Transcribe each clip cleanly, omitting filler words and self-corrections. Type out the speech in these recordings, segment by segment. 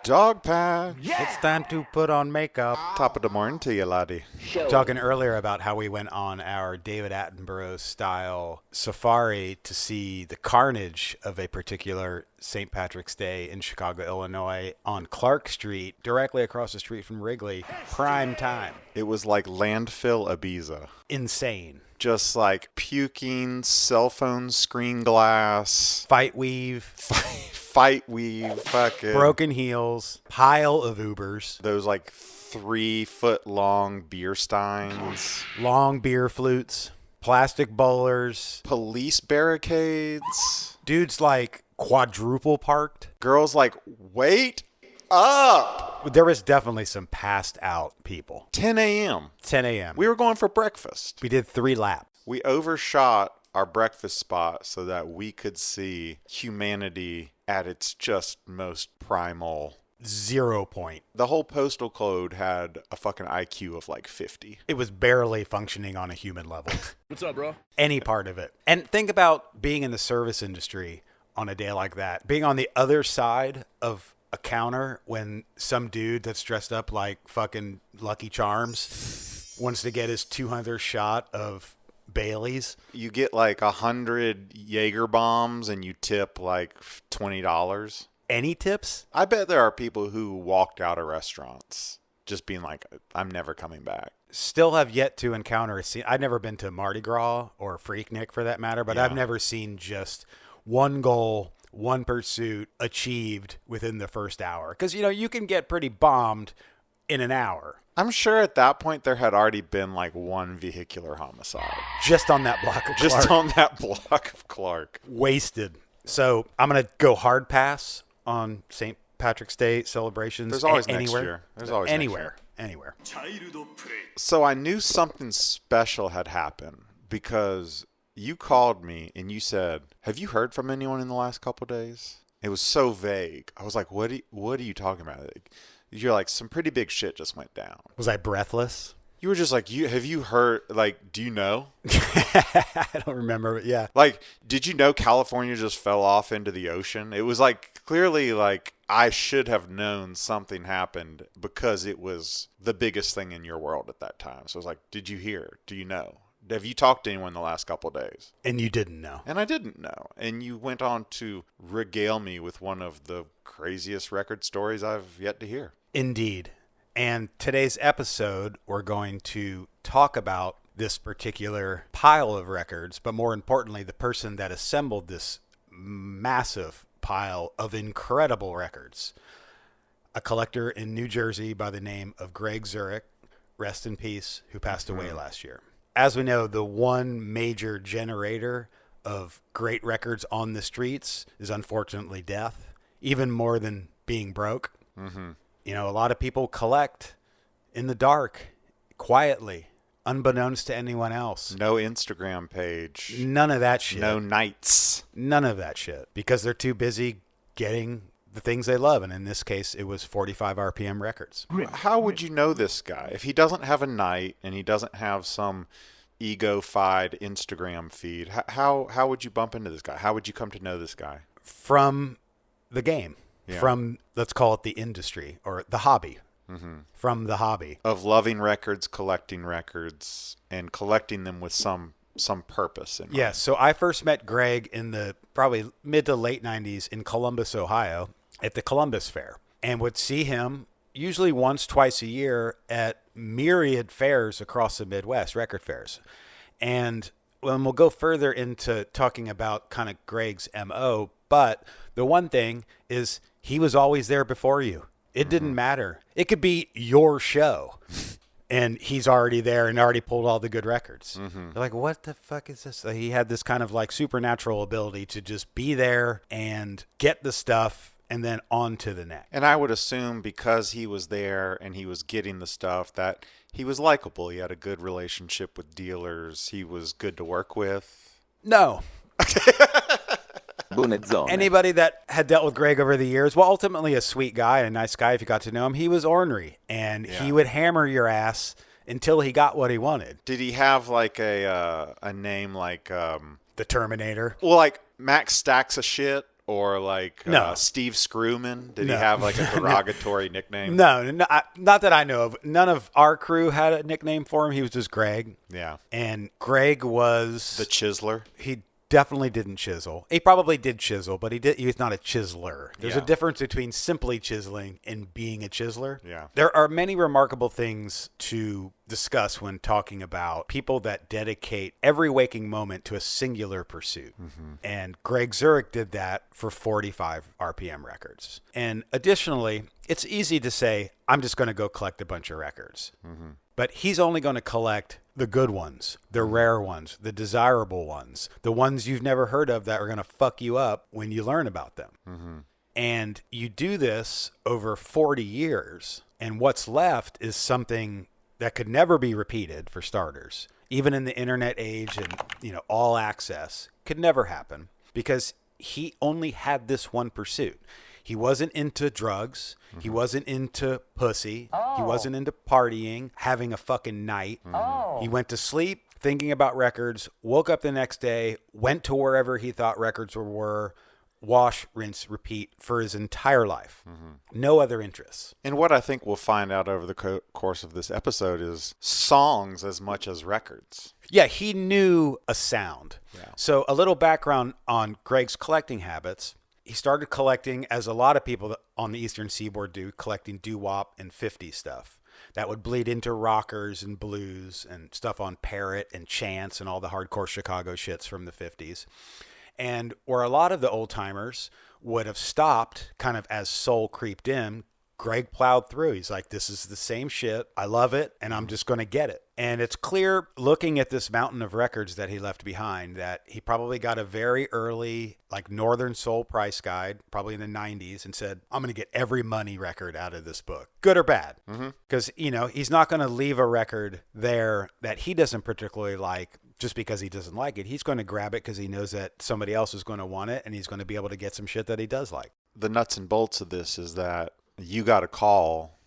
Dogpatch. Yeah. It's time to put on makeup. Top of the morning to you, laddie. Talking earlier about how we went on our David Attenborough style safari to see the carnage of a particular St. Patrick's Day in Chicago, Illinois, on Clark Street, directly across the street from Wrigley, prime time. It was like landfill Ibiza. Insane. Just like puking, cell phone screen glass. Fight weave. Fight weave. Fucking. Broken heels. Pile of Ubers. Those like 3-foot long beer steins. Long beer flutes. Plastic bowlers. Police barricades. Dudes like quadruple parked. Girls like, wait up. There was definitely some passed out people. 10 a.m. 10 a.m. We were going for breakfast. We did 3 laps. We overshot our breakfast spot so that we could see humanity at its just most primal. 0 point. The whole postal code had a fucking IQ of like 50. It was barely functioning on a human level. What's up, bro? Any part of it. And think about being in the service industry on a day like that. Being on the other side of a counter when some dude that's dressed up like fucking Lucky Charms wants to get his 200th shot of Bailey's. You get like 100 Jaeger bombs and you tip like $20. Any tips? I bet there are people who walked out of restaurants just being like, I'm never coming back. Still have yet to encounter a scene. I've never been to Mardi Gras or Freaknik for that matter, but Yeah. I've never seen just one goal, one pursuit achieved within the first hour. Because, you know, you can get pretty bombed in an hour. I'm sure at that point there had already been like one vehicular homicide. Just on that block of Clark. Just on that block of Clark. Wasted. So I'm going to go hard pass on St. Patrick's Day celebrations. There's always anywhere. next year. There's always anywhere. next year. Anywhere. So I knew something special had happened because you called me and you said, have you heard from anyone in the last couple of days? It was so vague. I was like, what are you talking about? You're like, some pretty big shit just went down. Was I breathless? You were just like, have you heard, like, do you know? I don't remember, but yeah. Like, did you know California just fell off into the ocean? It was like, clearly, like, I should have known something happened because it was the biggest thing in your world at that time. So I was like, did you hear? Do you know? Have you talked to anyone the last couple of days? And you didn't know. And I didn't know. And you went on to regale me with one of the craziest record stories I've yet to hear. Indeed. And today's episode, we're going to talk about this particular pile of records, but more importantly, the person that assembled this massive pile of incredible records. A collector in New Jersey by the name of Greg Surek, rest in peace, who passed away last year. As we know, the one major generator of great records on the streets is unfortunately death, even more than being broke. Mm-hmm. You know, a lot of people collect in the dark, quietly, unbeknownst to anyone else. No Instagram page. None of that shit. No nights. None of that shit. Because they're too busy getting the things they love. And in this case, it was 45 RPM records. How would you know this guy? If he doesn't have a night and he doesn't have some ego-fied Instagram feed, how would you bump into this guy? How would you come to know this guy? From the game. Yeah. From, let's call it the industry or the hobby. Mm-hmm. From the hobby. Of loving records, collecting records, and collecting them with some purpose in mind. Yes. So I first met Greg in the probably mid to late 90s in Columbus, Ohio at the Columbus Fair, and would see him usually once, twice a year at myriad fairs across the Midwest, record fairs. And when we'll go further into talking about kind of Greg's MO, but the one thing is he was always there before you. It didn't matter. It could be your show. And he's already there and already pulled all the good records. Mm-hmm. You're like, what the fuck is this? He had this kind of like supernatural ability to just be there and get the stuff and then on to the next. And I would assume because he was there and he was getting the stuff that he was likable. He had a good relationship with dealers. He was good to work with. No. Anybody that had dealt with Greg over the years, well, ultimately a sweet guy and a nice guy if you got to know him, he was ornery. And he would hammer your ass until he got what he wanted. Did he have like a name like... The Terminator. Well, like Max Stacks of Shit? Or like No. Steve Screwman? Did No. he have like a derogatory nickname? No, not that I know of. None of our crew had a nickname for him. He was just Greg. Yeah. And Greg was The Chiseler? He definitely didn't chisel. He probably did chisel, but he was not a chiseler. There's a Yeah. difference between simply chiseling and being a chiseler. Yeah. There are many remarkable things to discuss when talking about people that dedicate every waking moment to a singular pursuit. And Greg Zurek did that for 45 RPM records. And additionally, it's easy to say, I'm just going to go collect a bunch of records. But he's only going to collect the good ones, the rare ones, the desirable ones, the ones you've never heard of that are going to fuck you up when you learn about them. And you do this over 40 years, and what's left is something that could never be repeated, for starters. Even in the internet age and, all access, could never happen because he only had this one pursuit. He wasn't into drugs. He wasn't into pussy. He wasn't into partying, having a fucking night. He went to sleep thinking about records, woke up the next day, went to wherever he thought records were, wash, rinse, repeat for his entire life. No other interests. And what I think we'll find out over the course of this episode is songs as much as records. Yeah, he knew a sound. Yeah. So a little background on Greg's collecting habits. He started collecting, as a lot of people on the Eastern Seaboard do, collecting doo-wop and 50s stuff. That would bleed into rockers and blues and stuff on Parrot and Chance and all the hardcore Chicago shits from the 50s. And where a lot of the old-timers would have stopped kind of as soul creeped in, Greg plowed through. He's like, this is the same shit. I love it, and I'm just going to get it. And it's clear, looking at this mountain of records that he left behind, that he probably got a very early, like, Northern Soul price guide, probably in the 90s, and said, I'm going to get every money record out of this book, good or bad. Because, he's not going to leave a record there that he doesn't particularly like just because he doesn't like it. He's going to grab it because he knows that somebody else is going to want it, and he's going to be able to get some shit that he does like. The nuts and bolts of this is that you got a call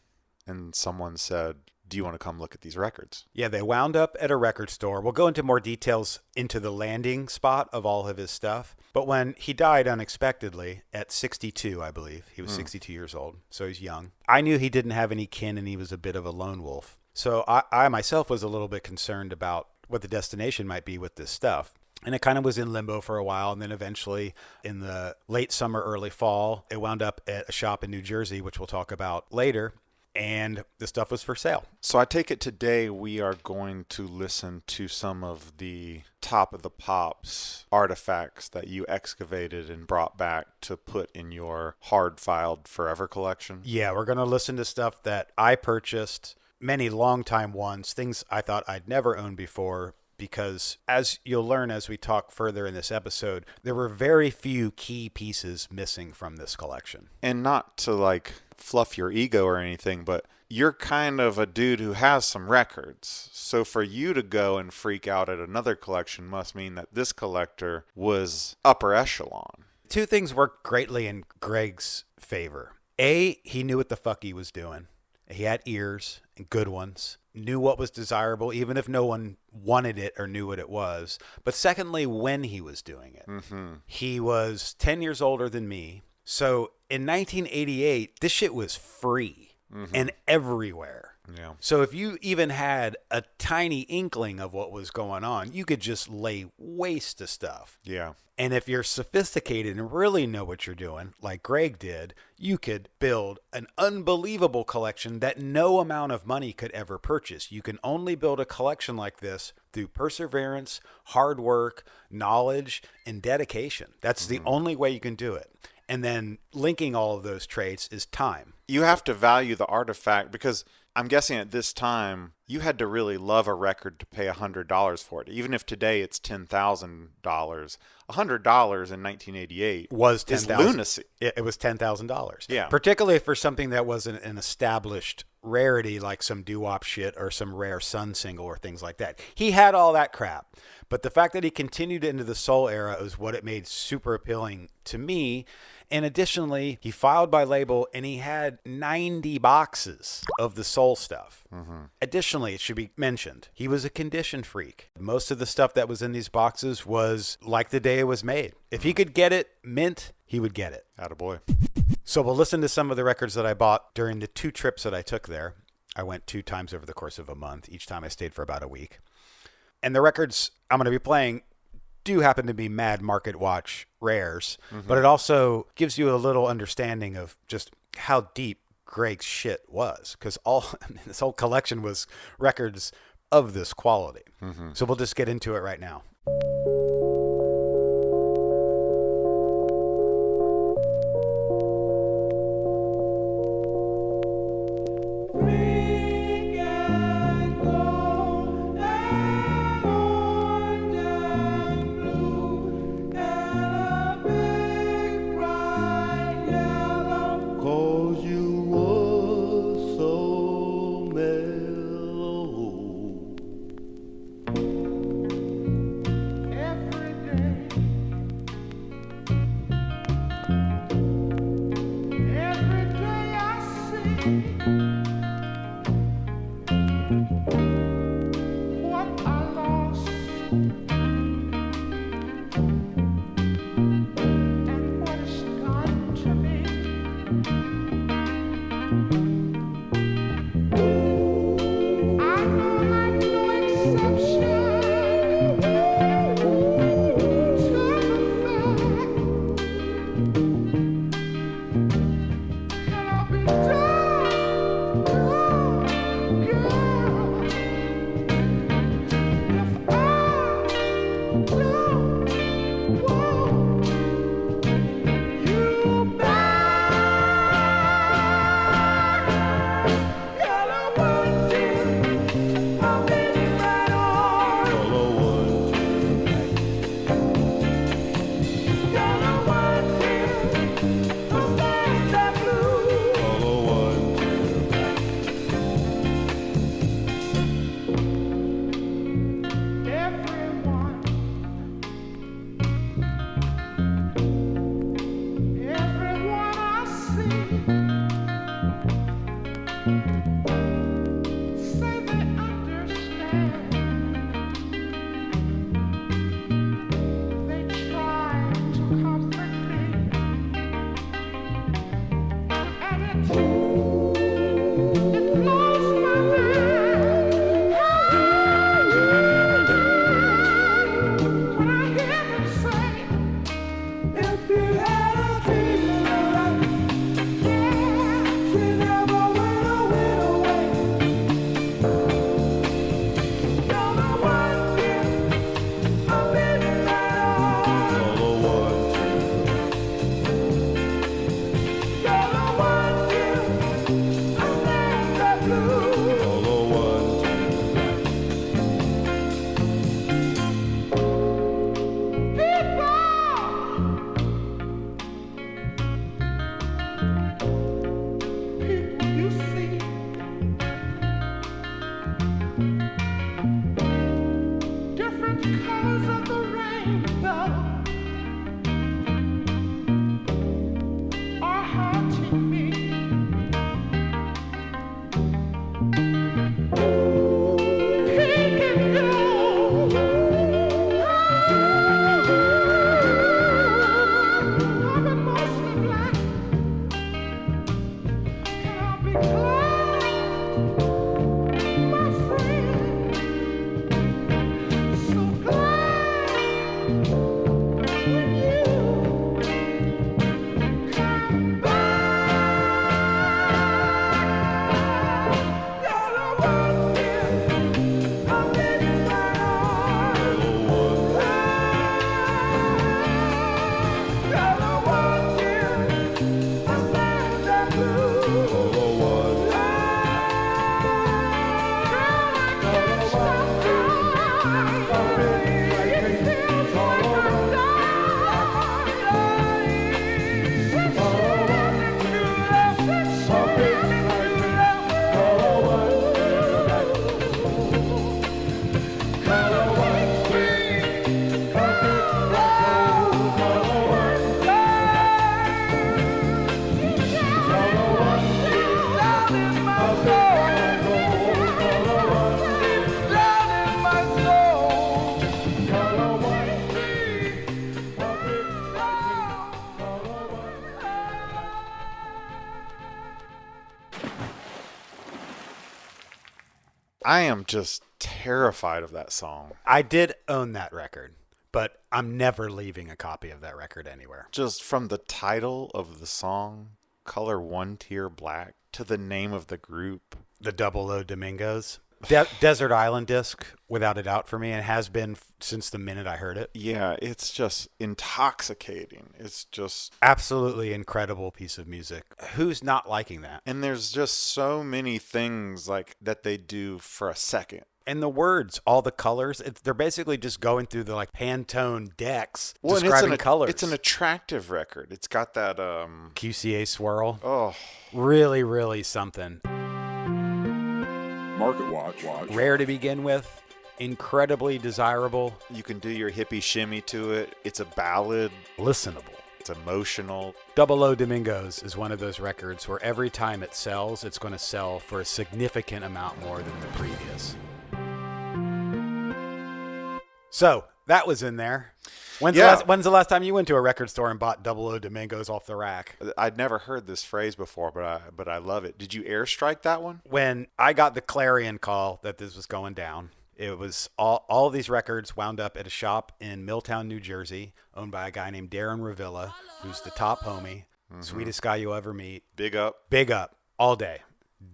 and someone said, do you want to come look at these records? Yeah, they wound up at a record store. We'll go into more details into the landing spot of all of his stuff. But when he died unexpectedly at 62, I believe, he was 62 years old, so he's young. I knew he didn't have any kin and he was a bit of a lone wolf. So I myself was a little bit concerned about what the destination might be with this stuff. And it kind of was in limbo for a while. And then eventually in the late summer, early fall, it wound up at a shop in New Jersey, which we'll talk about later. And the stuff was for sale. So I take it today we are going to listen to some of the top of the pops artifacts that you excavated and brought back to put in your hard-filed forever collection. Yeah, we're going to listen to stuff that I purchased, many longtime ones, things I thought I'd never owned before. Because as you'll learn as we talk further in this episode, there were very few key pieces missing from this collection. And not to like fluff your ego or anything, but you're kind of a dude who has some records. So for you to go and freak out at another collection must mean that this collector was upper echelon. Two things worked greatly in Greg's favor. A, he knew what the fuck he was doing. He had ears, and good ones, knew what was desirable, even if no one wanted it or knew what it was. But secondly, when he was doing it. He was 10 years older than me. So in 1988, this shit was free and everywhere. Yeah. So if you even had a tiny inkling of what was going on, you could just lay waste to stuff. Yeah. And if you're sophisticated and really know what you're doing, like Greg did, you could build an unbelievable collection that no amount of money could ever purchase. You can only build a collection like this through perseverance, hard work, knowledge, and dedication. That's the only way you can do it. And then linking all of those traits is time. You have to value the artifact because I'm guessing at this time you had to really love a record to pay $100 for it. Even if today it's $10,000, $100 in 1988 was is $10,000. lunacy. It was $10,000. Yeah. Particularly for something that wasn't an established rarity like some doo-wop shit or some rare Sun single or things like that. He had all that crap. But the fact that he continued into the soul era is what it made super appealing to me. And additionally, he filed by label and he had 90 boxes of the soul stuff. Additionally, it should be mentioned, he was a condition freak. Most of the stuff that was in these boxes was like the day it was made. If he could get it mint, he would get it. Attaboy. So we'll listen to some of the records that I bought during the 2 trips that I took there. I went 2 times over the course of a month. Each time I stayed for about a week. And the records I'm going to be playing do happen to be Mad Market Watch rares, but it also gives you a little understanding of just how deep Greg's shit was, because this whole collection was records of this quality. So we'll just get into it right now. I am just terrified of that song. I did own that record, but I'm never leaving a copy of that record anywhere. Just from the title of the song, Color One Tier Black, to the name of the group. The Double O Domingos. Desert Island disc, without a doubt for me, and has been since the minute I heard it. Yeah, it's just intoxicating. It's just absolutely incredible piece of music. Who's not liking that? And there's just so many things like that they do for a second. And the words, all the colors, they're basically just going through the like Pantone decks describing colors. It's an attractive record. It's got that QCA swirl. Oh, really, really something. Market watch. Rare to begin with, incredibly desirable. You can do your hippie shimmy to it. It's a ballad. Listenable. It's emotional. Double O Domingos is one of those records where every time it sells, it's going to sell for a significant amount more than the previous. So that was in there. When's the last time you went to a record store and bought Double O Domingos off the rack? I'd never heard this phrase before, but I love it. Did you airstrike that one? When I got the clarion call that this was going down, it was all these records wound up at a shop in Milltown, New Jersey, owned by a guy named Darren Ravilla, who's the top homie, sweetest guy you'll ever meet. Big up. Big up all day.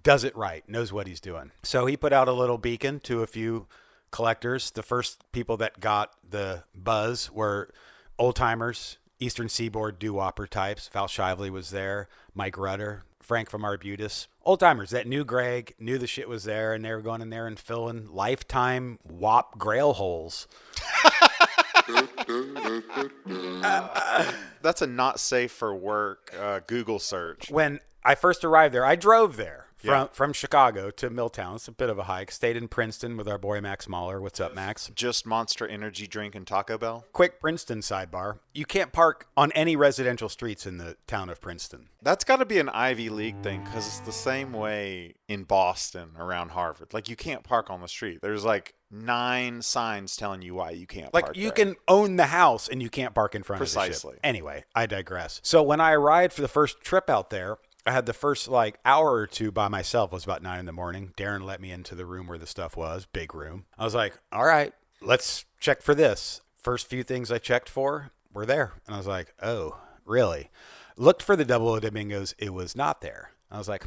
Does it right. Knows what he's doing. So he put out a little beacon to a few collectors. The first people that got the buzz were old timers, Eastern Seaboard doo-wopper types. Val Shively was there, Mike Rudder, Frank from Arbutus. Old timers that knew Greg, knew the shit was there, and they were going in there and filling lifetime WAP Grail holes. That's a not safe for work Google search. When I first arrived there, I drove there. From Chicago to Milltown. It's a bit of a hike. Stayed in Princeton with our boy Max Mahler. What's up, Max? Just Monster Energy drink and Taco Bell. Quick Princeton sidebar. You can't park on any residential streets in the town of Princeton. That's got to be an Ivy League thing because it's the same way in Boston around Harvard. Like, you can't park on the street. There's like 9 signs telling you why you can't park Like, you there. can own the house and you can't park in front of the shit. Anyway, I digress. So when I arrived for the first trip out there, I had the first hour or two by myself. It was about 9 a.m. Darren let me into the room where the stuff was. Big room. I was like, all right, let's check for this. First few things I checked for were there. And I was like, oh, really? Looked for the Double O Domingos. It was not there. I was like,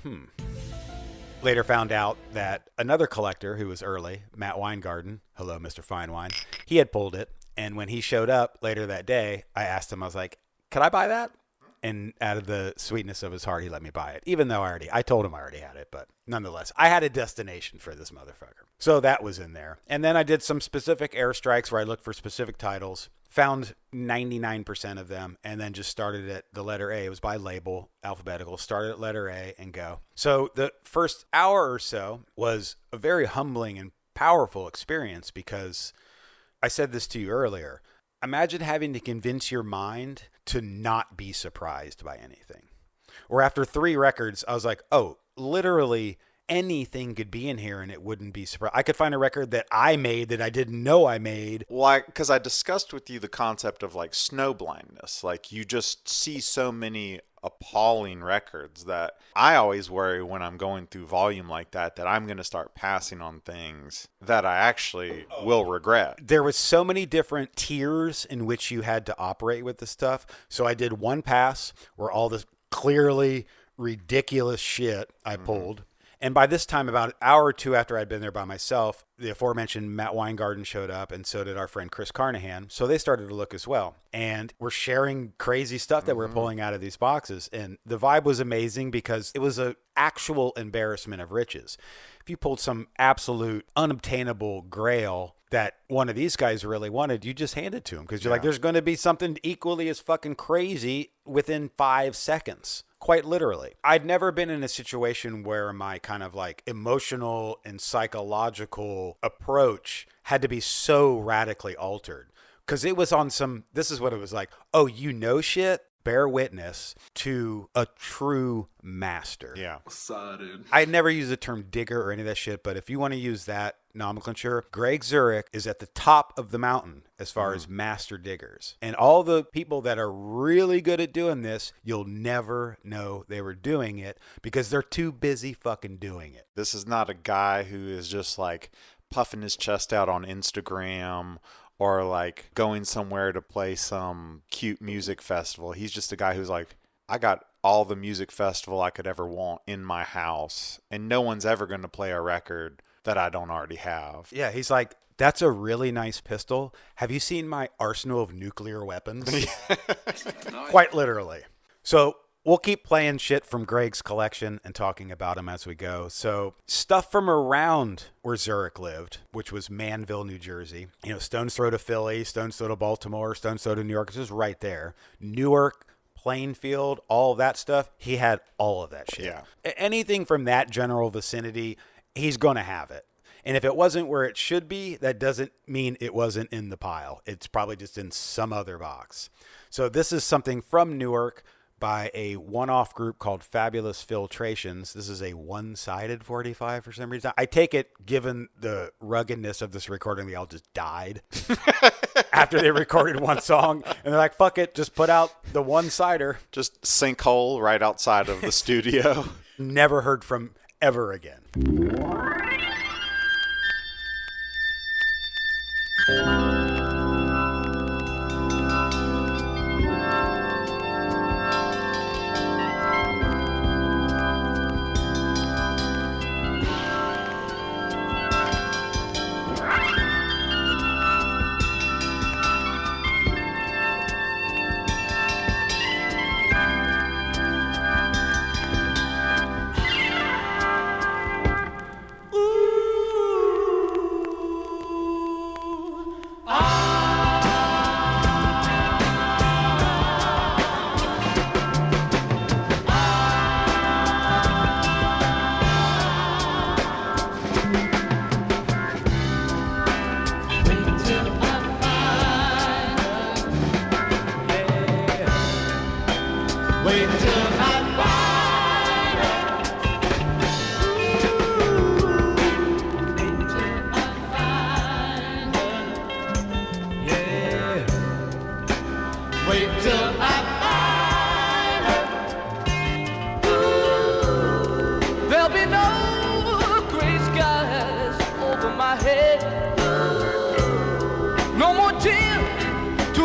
Later found out that another collector who was early, Matt Weingarten, hello, Mr. Fine Wine, he had pulled it. And when he showed up later that day, I asked him, I was like, could I buy that? And out of the sweetness of his heart, he let me buy it. Even though I told him I already had it, but nonetheless, I had a destination for this motherfucker. So that was in there. And then I did some specific airstrikes where I looked for specific titles, found 99% of them, and then just started at the letter A. It was by label, alphabetical, started at letter A and go. So the first hour or so was a very humbling and powerful experience because I said this to you earlier. Imagine having to convince your mind to not be surprised by anything. Or after 3 records, I was like, oh, literally anything could be in here and it wouldn't be surprised. I could find a record that I made that I didn't know I made. Well, because I discussed with you the concept of like snow blindness. Like, you just see so many appalling records that I always worry when I'm going through volume like that I'm going to start passing on things that I actually will regret. There was so many different tiers in which you had to operate with the stuff. So I did one pass where all this clearly ridiculous shit I pulled. And by this time, about an hour or two after I'd been there by myself, the aforementioned Matt Weingarten showed up, and so did our friend Chris Carnahan. So they started to look as well. And we're sharing crazy stuff that we're pulling out of these boxes. And the vibe was amazing because it was an actual embarrassment of riches. If you pulled some absolute unobtainable grail that one of these guys really wanted, you just hand it to him because you're like, there's going to be something equally as fucking crazy within 5 seconds. Quite literally. I'd never been in a situation where my kind of like emotional and psychological approach had to be so radically altered. Because it was on some, this is what it was like. Oh, you know shit? bear witness to a true master. Yeah. Satin. I never use the term digger or any of that shit, but if you want to use that nomenclature, Greg Surek is at the top of the mountain as far as master diggers. And all the people that are really good at doing this, you'll never know they were doing it because they're too busy fucking doing it. This is not a guy who is just like puffing his chest out on Instagram or like going somewhere to play some cute music festival. He's just a guy who's like, I got all the music festival I could ever want in my house, and no one's ever going to play a record that I don't already have. Yeah, he's like, that's a really nice pistol. Have you seen my arsenal of nuclear weapons? Quite literally. So we'll keep playing shit from Greg's collection and talking about him as we go. So stuff from around where Surek lived, which was Manville, New Jersey. You know, Stone's Throw to Philly, Stone's Throw to Baltimore, Stone's Throw to New York. It's just right there. Newark, Plainfield, all of that stuff. He had all of that shit. Yeah. Anything from that general vicinity, he's going to have it. And if it wasn't where it should be, that doesn't mean it wasn't in the pile. It's probably just in some other box. So this is something from Newark by a one-off group called Fabulous Filtrations. This is a one-sided 45 for some reason. I take it, given the ruggedness of this recording, they all just died after they recorded one song. And they're like, fuck it, just put out the one-sider. Just sinkhole right outside of the studio. Never heard from ever again.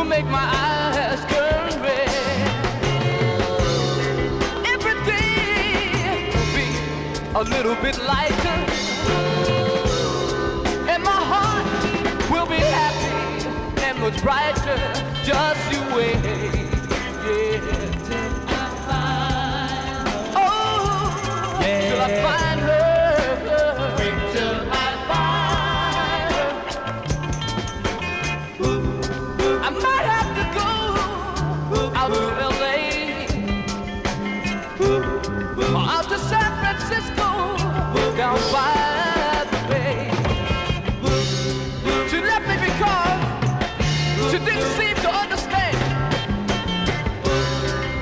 Make my eyes turn red. Everything will be a little bit lighter, and my heart will be happy and much brighter. Just you wait, yeah. Oh, yeah. Till I find her. Wait till I out to LA, out to San Francisco, down by the bay. She left me because she didn't seem to understand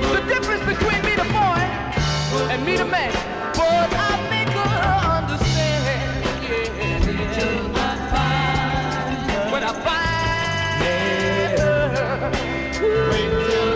the difference between me the boy and me the man. But I make her understand, yeah. When I find her, wait till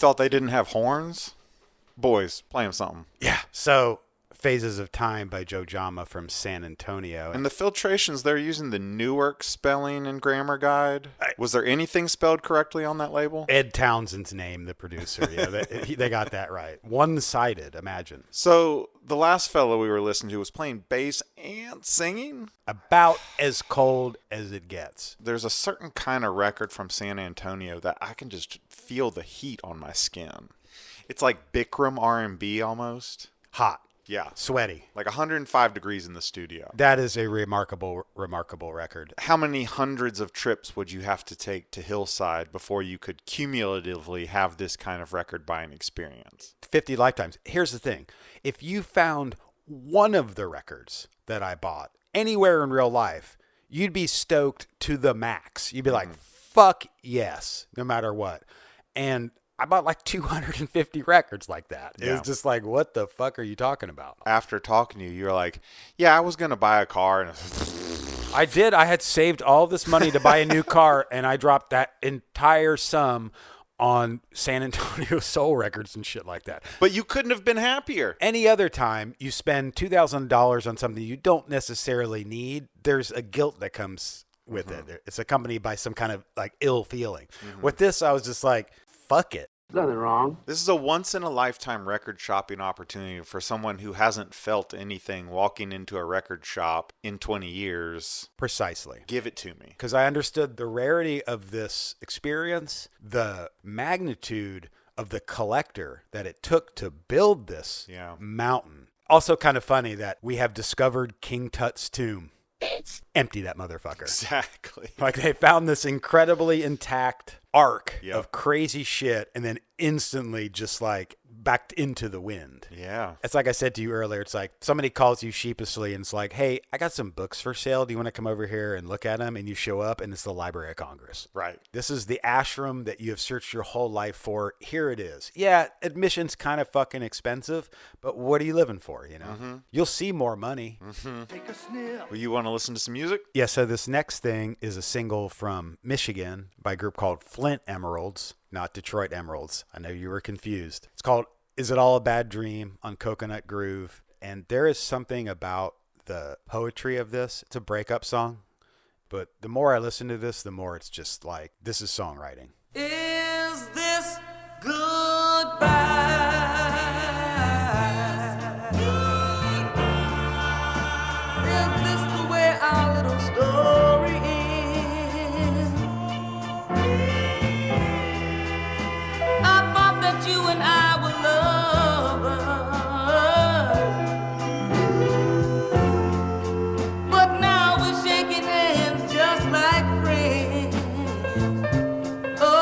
thought they didn't have horns? Boys, play them something. Yeah. So, Phases of Time by Joe Jama from San Antonio. And the filtrations, they're using the Newark spelling and grammar guide. Was there anything spelled correctly on that label? Ed Townsend's name, the producer. Yeah, they got that right. One-sided, imagine. So the last fellow we were listening to was playing bass and singing? About as cold as it gets. There's a certain kind of record from San Antonio that I can just feel the heat on my skin. It's like Bikram R&B almost. Hot. Yeah. Sweaty. Like 105 degrees in the studio. That is a remarkable record. How many hundreds of trips would you have to take to Hillside before you could cumulatively have this kind of record buying experience? 50 lifetimes. Here's the thing. If you found one of the records that I bought anywhere in real life, you'd be stoked to the max. You'd be like, fuck yes, no matter what. And I bought like 250 records like that. It was just like, what the fuck are you talking about? After talking to you, you're like, yeah, I was going to buy a car. And I did. I had saved all this money to buy a new car, and I dropped that entire sum on San Antonio Soul Records and shit like that. But you couldn't have been happier. Any other time you spend $2,000 on something you don't necessarily need, there's a guilt that comes with it. It's accompanied by some kind of like ill feeling. With this, I was just like, fuck it. Nothing wrong. This is a once-in-a-lifetime record shopping opportunity for someone who hasn't felt anything walking into a record shop in 20 years. Precisely. Give it to me. Because I understood the rarity of this experience, the magnitude of the collector that it took to build this mountain. Also kind of funny that we have discovered King Tut's tomb. Empty that motherfucker. Exactly. Like they found this incredibly intact arc of crazy shit and then instantly just like backed into the wind. Yeah. It's like I said to you earlier, it's like somebody calls you sheepishly and it's like, hey, I got some books for sale. Do you want to come over here and look at them? And you show up and it's the Library of Congress. Right. This is the ashram that you have searched your whole life for. Here it is. Yeah, admission's kind of fucking expensive, but what are you living for, you know? You'll see more money. Well, you want to listen to some music? Yeah, so this next thing is a single from Michigan by a group called Flint Emeralds, not Detroit Emeralds. I know you were confused. It's called Is It All a Bad Dream on Coconut Groove. And there is something about the poetry of this. It's a breakup song. But the more I listen to this, the more it's just like, this is songwriting. Is this goodbye? Is this the way our little story ends? I thought that you and I were lovers, but now we're shaking hands just like friends. Oh,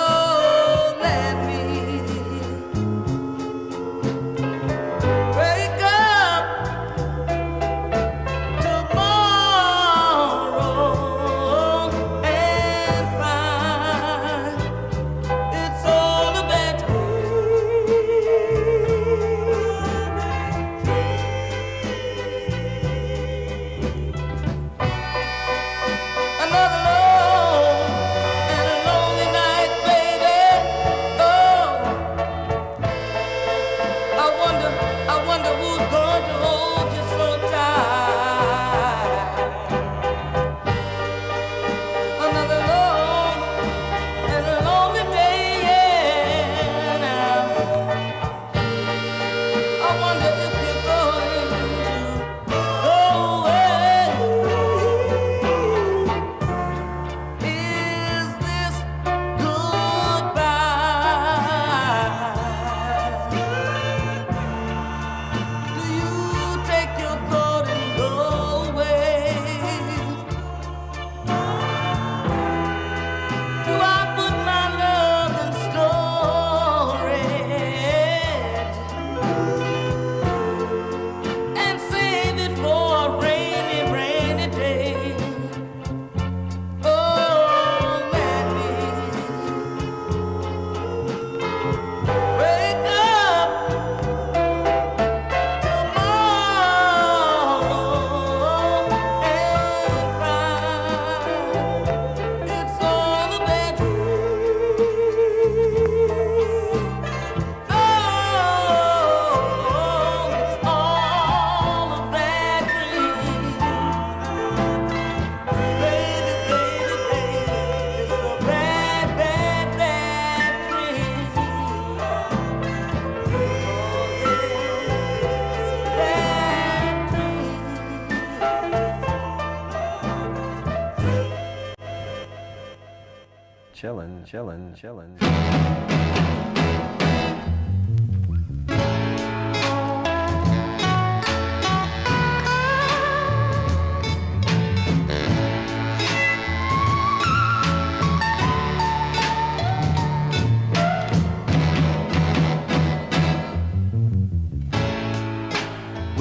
We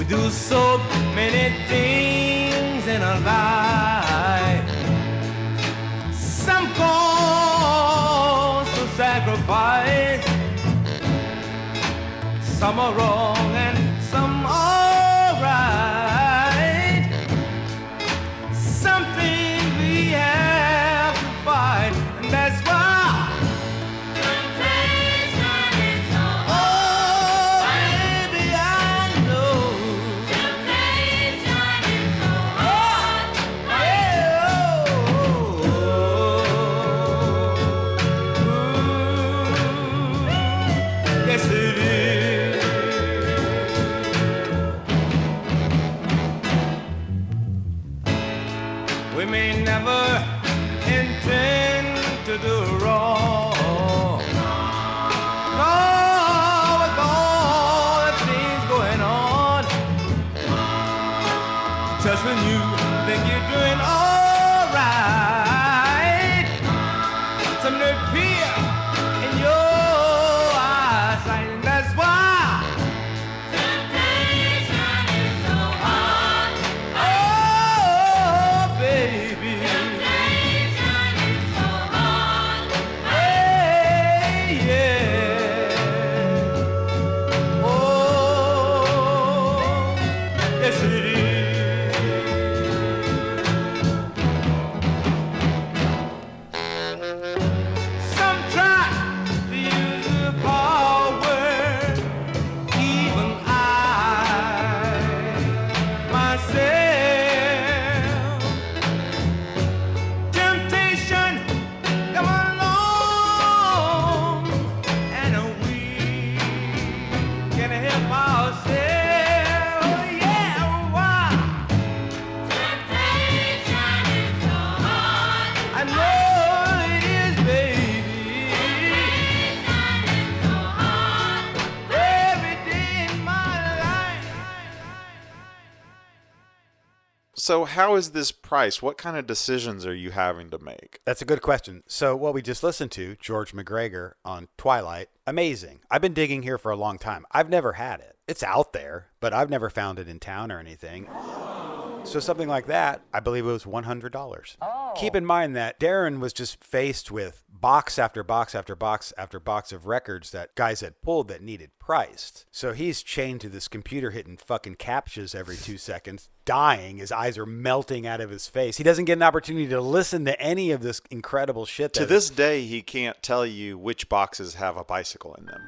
do so many things in our life. Some cause to sacrifice. Some are wrong and some are right. Some things we have to fight, and that's why. We may never intend to do wrong. No, with all the things going on, just when you think you're doing all right, something appear in your eyesight, and that's why. So how is this priced? What kind of decisions are you having to make? That's a good question. So what we just listened to, George McGregor on Twilight, amazing. I've been digging here for a long time. I've never had it. It's out there, but I've never found it in town or anything. So something like that, I believe it was $100. Oh. Keep in mind that Darren was just faced with box after box after box after box of records that guys had pulled that needed priced. So he's chained to this computer hitting fucking captchas every 2 seconds, dying. His eyes are melting out of his face. He doesn't get an opportunity to listen to any of this incredible shit. To this day, he can't tell you which boxes have a bicycle in them.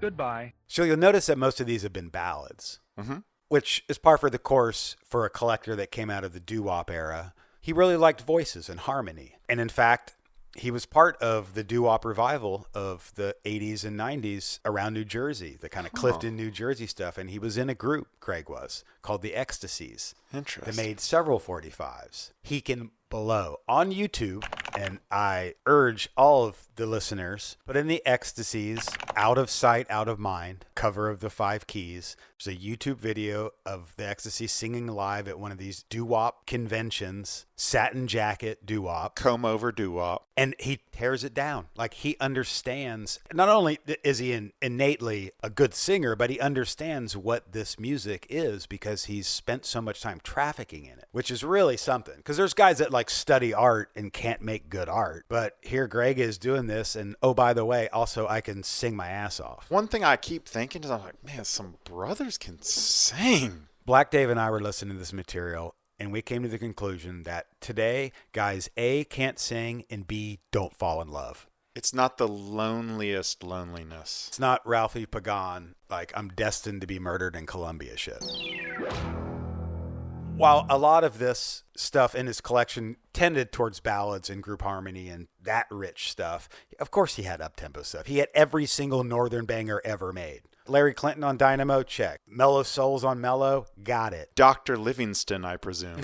Goodbye. So you'll notice that most of these have been ballads. Mm-hmm. Which is par for the course for a collector that came out of the doo-wop era. He really liked voices and harmony. And in fact, he was part of the doo-wop revival of the 80s and 90s around New Jersey, the kind of Clifton, New Jersey stuff. And he was in a group, Craig was, called the Ecstasies. Interesting. That made several 45s. He can blow on YouTube, and I urge all of the listeners, put in the Ecstasies, Out of Sight, Out of Mind, cover of the 5 Keys. There's a YouTube video of the Ecstasy singing live at one of these doo-wop conventions, satin jacket doo-wop. Comb over doo-wop. And he tears it down. Like, he understands, not only is he innately a good singer, but he understands what this music is because he's spent so much time trafficking in it, which is really something. Because there's guys that like study art and can't make good art. But here Greg is doing this. And oh, by the way, also I can sing my ass off. One thing I keep thinking is I'm like, man, some brothers can sing. Black Dave and I were listening to this material, and we came to the conclusion that today, guys, A, can't sing, and B, don't fall in love. It's not the loneliest loneliness. It's not Ralphie Pagan, like, I'm destined to be murdered in Colombia shit. While a lot of this stuff in his collection tended towards ballads and group harmony and that rich stuff, of course he had up-tempo stuff. He had every single Northern banger ever made. Larry Clinton on Dynamo, check. Mellow Souls on Mellow, got it. Dr. Livingston, I presume.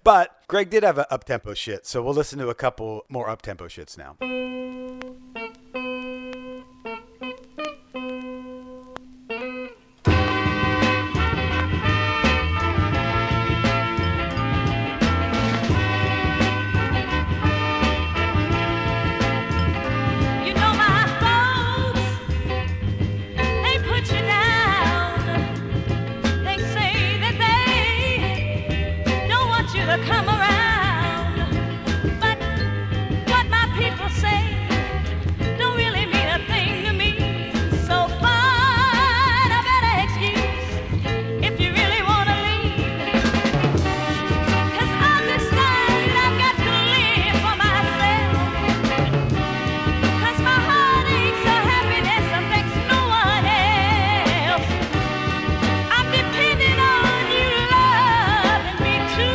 But Greg did have an up-tempo shit, so we'll listen to a couple more up-tempo shits now. Come around, but what my people say don't really mean a thing to me. So find a better excuse if you really want to leave. 'Cause understand I've got to live for myself. 'Cause my heart aches for happiness affects no one else. I'm depending on you loving me too.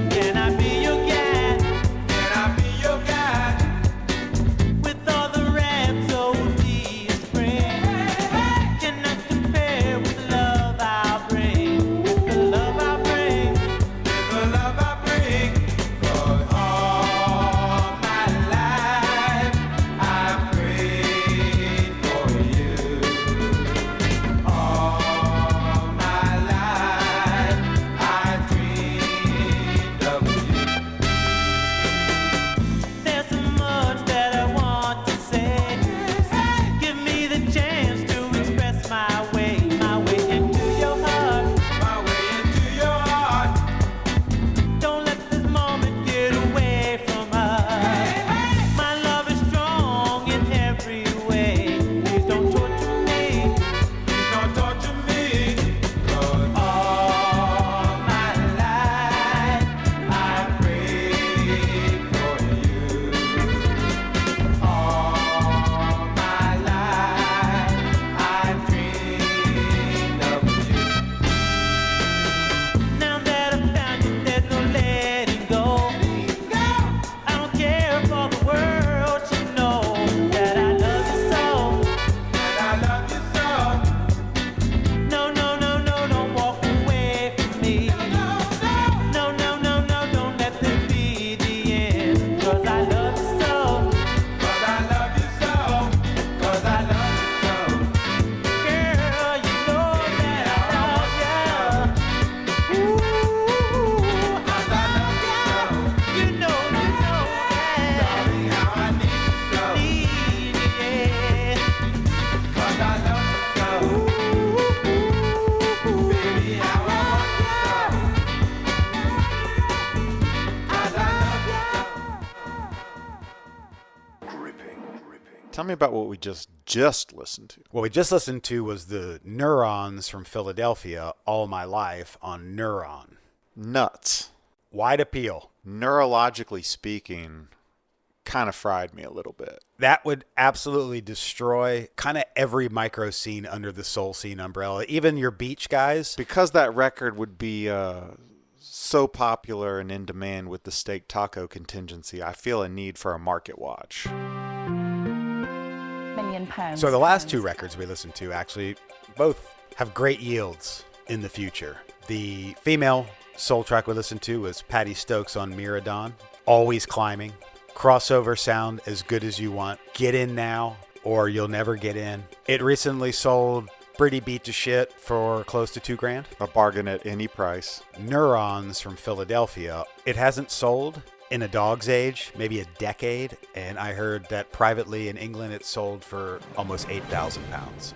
Can I be your guest? Tell me about what we just listened to. What we just listened to was the Neurons from Philadelphia, All My Life on Neuron. Nuts. Wide appeal. Neurologically speaking, kind of fried me a little bit. That would absolutely destroy kind of every micro scene under the soul scene umbrella, even your beach guys. Because that record would be so popular and in demand with the steak taco contingency, I feel a need for a market watch. £1,000,000. So the last two records we listened to actually both have great yields in the future. The female soul track we listened to was Patty Stokes on Miradon, Always Climbing, crossover sound As Good As You Want, Get In Now or You'll Never Get In. It recently sold pretty beat to shit for close to $2,000. A bargain at any price. Neurons from Philadelphia. It hasn't sold in a dog's age, maybe a decade, and I heard that privately in England it sold for almost £8,000.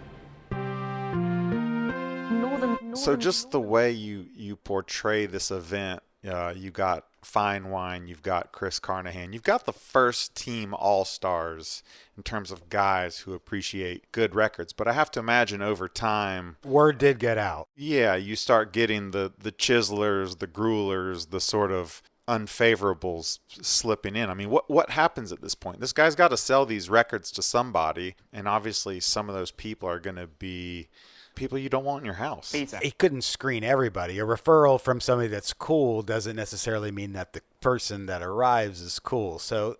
So just the way you portray this event, you got Fine Wine, you've got Chris Carnahan, you've got the first team all-stars in terms of guys who appreciate good records. But I have to imagine over time, word did get out. Yeah, you start getting the chiselers, the gruelers, the sort of unfavorables slipping in. I mean, what happens at this point? This guy's got to sell these records to somebody, and obviously some of those people are going to be people you don't want in your house. He couldn't screen everybody. A referral from somebody that's cool doesn't necessarily mean that the person that arrives is cool. So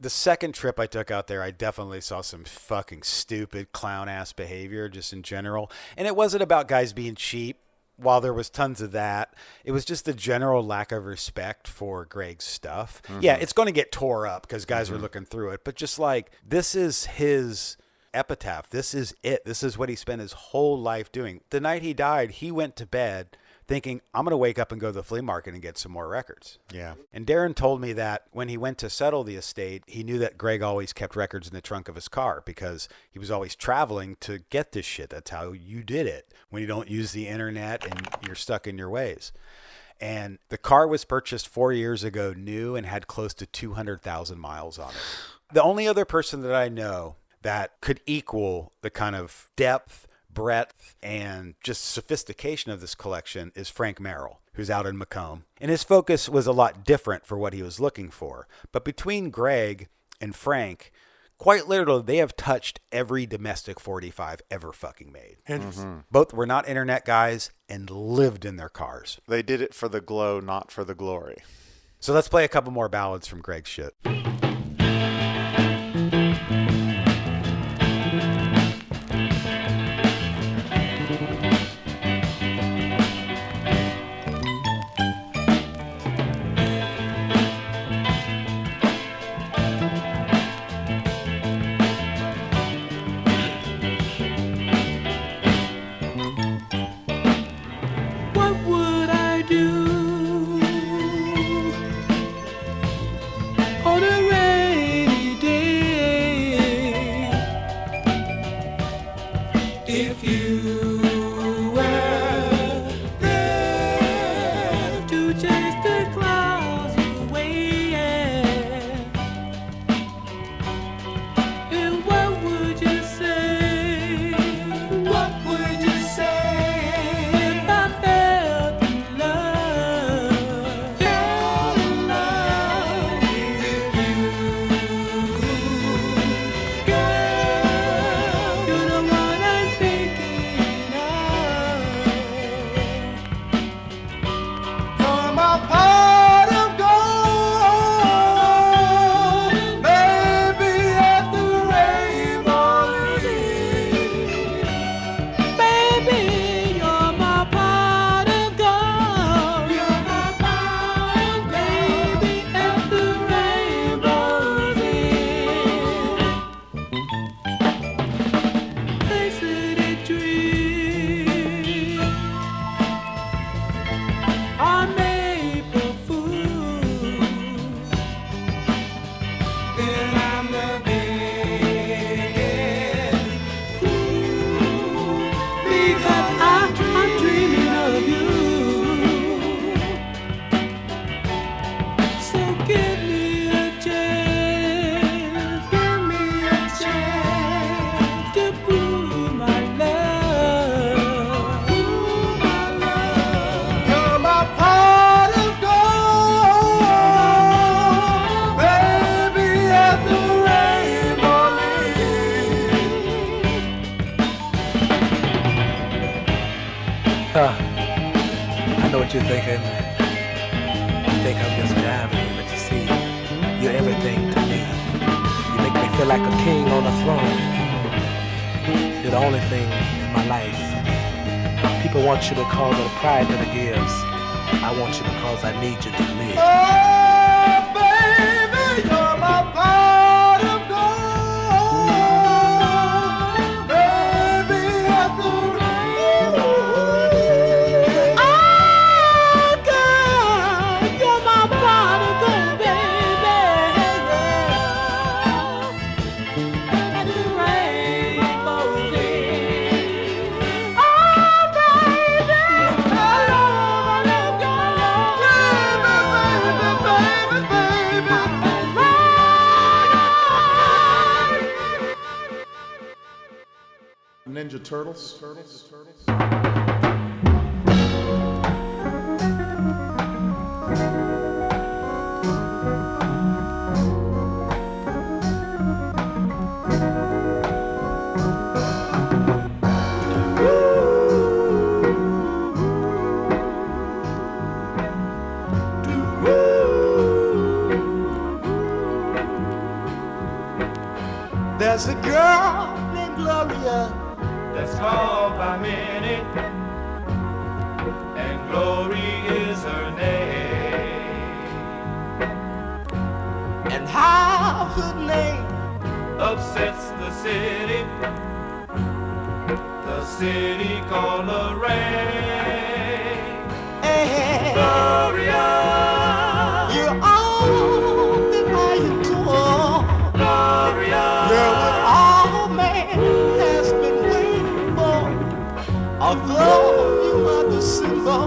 the second trip I took out there, I definitely saw some fucking stupid clown ass behavior just in general. And it wasn't about guys being cheap. While there was tons of that, it was just the general lack of respect for Greg's stuff. Mm-hmm. Yeah, it's going to get tore up because guys are looking through it. But just like, this is his epitaph. This is it. This is what he spent his whole life doing. The night he died, he went to bed thinking, I'm going to wake up and go to the flea market and get some more records. Yeah. And Darren told me that when he went to settle the estate, he knew that Greg always kept records in the trunk of his car because he was always traveling to get this shit. That's how you did it when you don't use the internet and you're stuck in your ways. And the car was purchased 4 years ago, new, and had close to 200,000 miles on it. The only other person that I know that could equal the kind of depth, breadth, and just sophistication of this collection is Frank Merrill, who's out in Macomb. And his focus was a lot different for what he was looking for. But between Greg and Frank, quite literally, they have touched every domestic 45 ever fucking made. Both were not internet guys and lived in their cars. They did it for the glow, not for the glory. So let's play a couple more ballads from Greg's shit. you're thinking, you think I'm just jiving you, but you see, you're everything to me. You make me feel like a king on a throne. You're the only thing in my life. People want you because of the pride that it gives. I want you because I need you to live. Oh, baby, you're my pot of gold. Baby, after oh, girl, you're my pot of gold, baby. And the rain falls in. Oh, baby, I love you. Ninja Turtles. There's a girl named Gloria that's called by many, and Glory is her name. And how her name upsets the city called Lorain. Hey, Gloria, you're all that I adore. Gloria, you're what all man has been waiting for. Although you are the symbol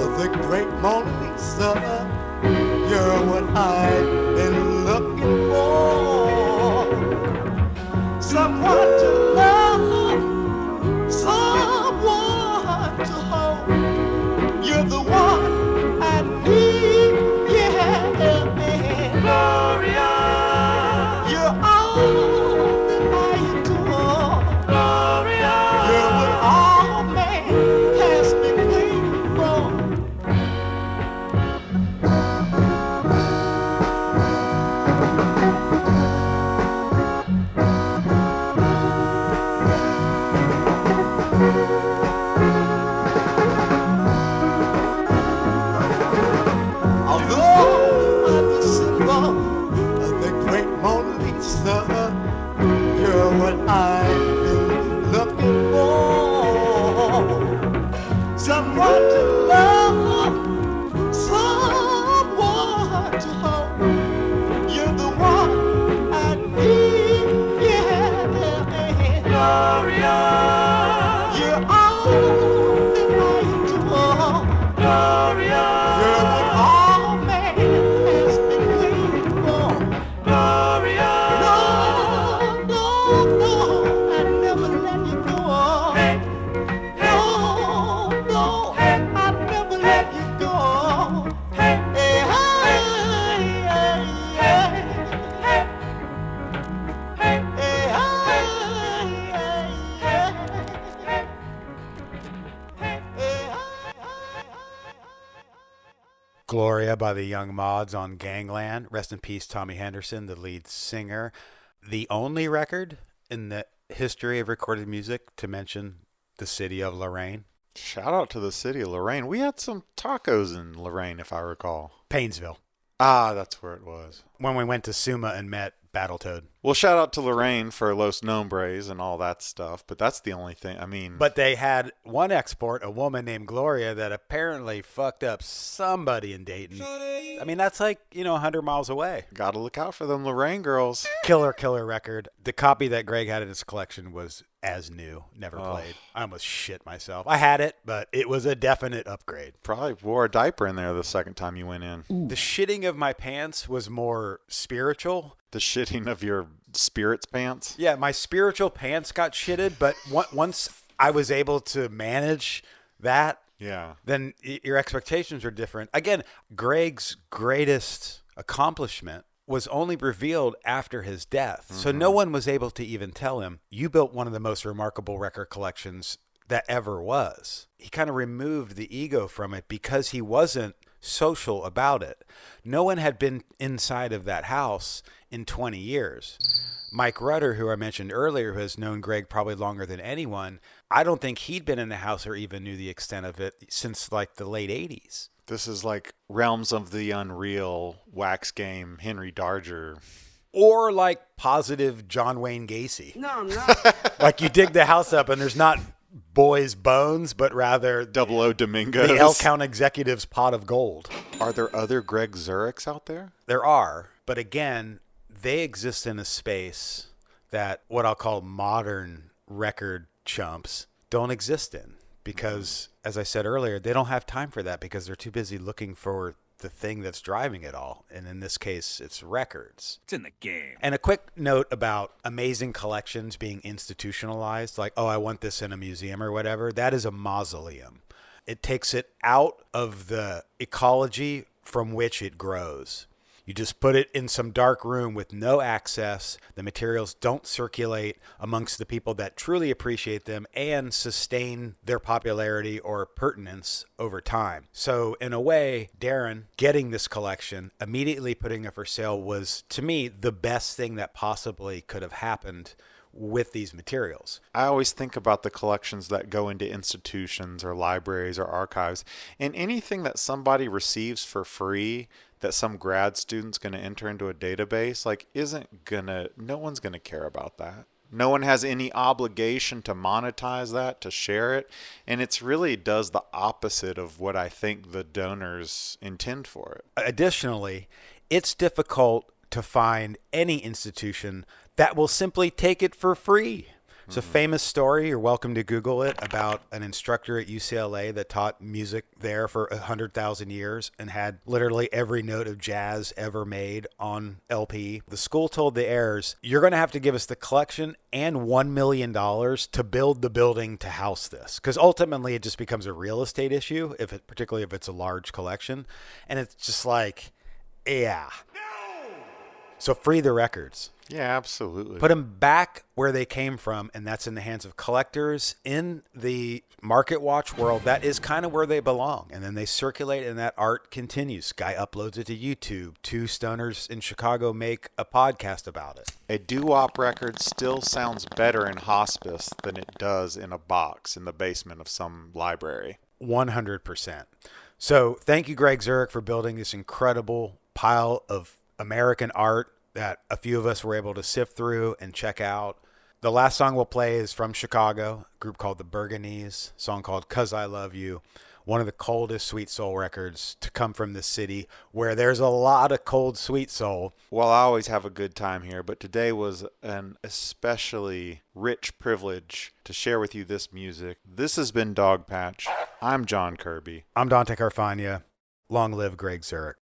of the great Mona Lisa, you're what I've been looking for. Someone to love, someone to hold. You're the one I need, yeah. Gloria, you're all that I adore. Gloria, you're what all man has been waiting for. Although I'm the symbol of the great Mona Lisa, you're what I've been looking for. Someone to love, someone to hold. You're the one I need, yeah. Gloria, you're all that I adore. Gloria, you're what all man has been waiting for. Gloria, no, no, no, I never let you go. Hey, no, no, I never let you go. Hey, hey, hey, hey, hey, hey, Gloria by the Young Mods on Gangland. Rest in peace, Tommy Henderson, the lead singer. The only record in the history of recorded music to mention the city of Lorain. Shout out to the city of Lorain. We had some tacos in Lorain, if I recall. Painesville. Ah, that's where it was. When we went to Suma and met Battletoad. Well, shout out to Lorain for Los Nombres and all that stuff, but that's the only thing. I mean, But they had one export, a woman named Gloria, that apparently fucked up somebody in Dayton. I mean, that's like, 100 miles away. gotta look out for them Lorain girls. Killer record. The copy that Greg had in his collection was as new, never played. I almost shit myself. I had it, but it was a definite upgrade. Probably wore a diaper in there the second time you went in. The shitting of my pants was more spiritual. The shitting of your spirits pants. Yeah, my spiritual pants got shitted, but once I was able to manage that, Yeah. then your expectations are different. Again, Greg's greatest accomplishment was only revealed after his death. So no one was able to even tell him, you built one of the most remarkable record collections that ever was. He kind of removed the ego from it because he wasn't social about it. No one had been inside of that house in 20 years. Mike Rutter, who I mentioned earlier, who has known Greg probably longer than anyone, I don't think he'd been in the house or even knew the extent of it since like the late 80s. This is like realms of the unreal, wax game, Henry Darger. Or like positive John Wayne Gacy. No, I'm not. Like you dig the house up and there's not boys' bones, but rather Double O Domingos. the L Count Executive's pot of gold. Are there other Greg Zurichs out there? There are, but again, they exist in a space that what I'll call modern record chumps don't exist in. Because, as I said earlier, they don't have time for that because they're too busy looking for the thing that's driving it all. And in this case, it's records. It's in the game. And a quick note about amazing collections being institutionalized, like, oh, I want this in a museum or whatever. That is a mausoleum. It takes it out of the ecology from which it grows. You just put it in some dark room with no access. The materials don't circulate amongst the people that truly appreciate them and sustain their popularity or pertinence over time. So in a way, Darren getting this collection, immediately putting it for sale was, to me, the best thing that possibly could have happened with these materials. I always think about the collections that go into institutions or libraries or archives, and anything that somebody receives for free that some grad student's going to enter into a database, like no one's going to care about that. No one has any obligation to monetize that, to share it. And it's really does the opposite of what I think the donors intend for it. Additionally, it's difficult to find any institution that will simply take it for free. It's a famous story, you're welcome to Google it, about an instructor at UCLA that taught music there for 100,000 years and had literally every note of jazz ever made on LP. The school told the heirs, you're going to have to give us the collection and $1 million to build the building to house this. Because ultimately it just becomes a real estate issue, particularly if it's a large collection. And it's just like, yeah. So free the records. Yeah, absolutely. Put them back where they came from, and that's in the hands of collectors. In the market watch world, that is kind of where they belong. And then they circulate, and that art continues. Guy uploads it to YouTube. 2 stoners in Chicago make a podcast about it. A doo-wop record still sounds better in hospice than it does in a box in the basement of some library. 100%. So thank you, Greg Zurich, for building this incredible pile of American art that a few of us were able to sift through and check out. The last song we'll play is from Chicago, a group called the Burgundies, a song called 'Cause I Love You, one of the coldest sweet soul records to come from this city where there's a lot of cold sweet soul. Well, I always have a good time here, but today was an especially rich privilege to share with you this music. This has been Dogpatch. I'm John Kirby. I'm Dante Carfagna. Long live Greg Zurich.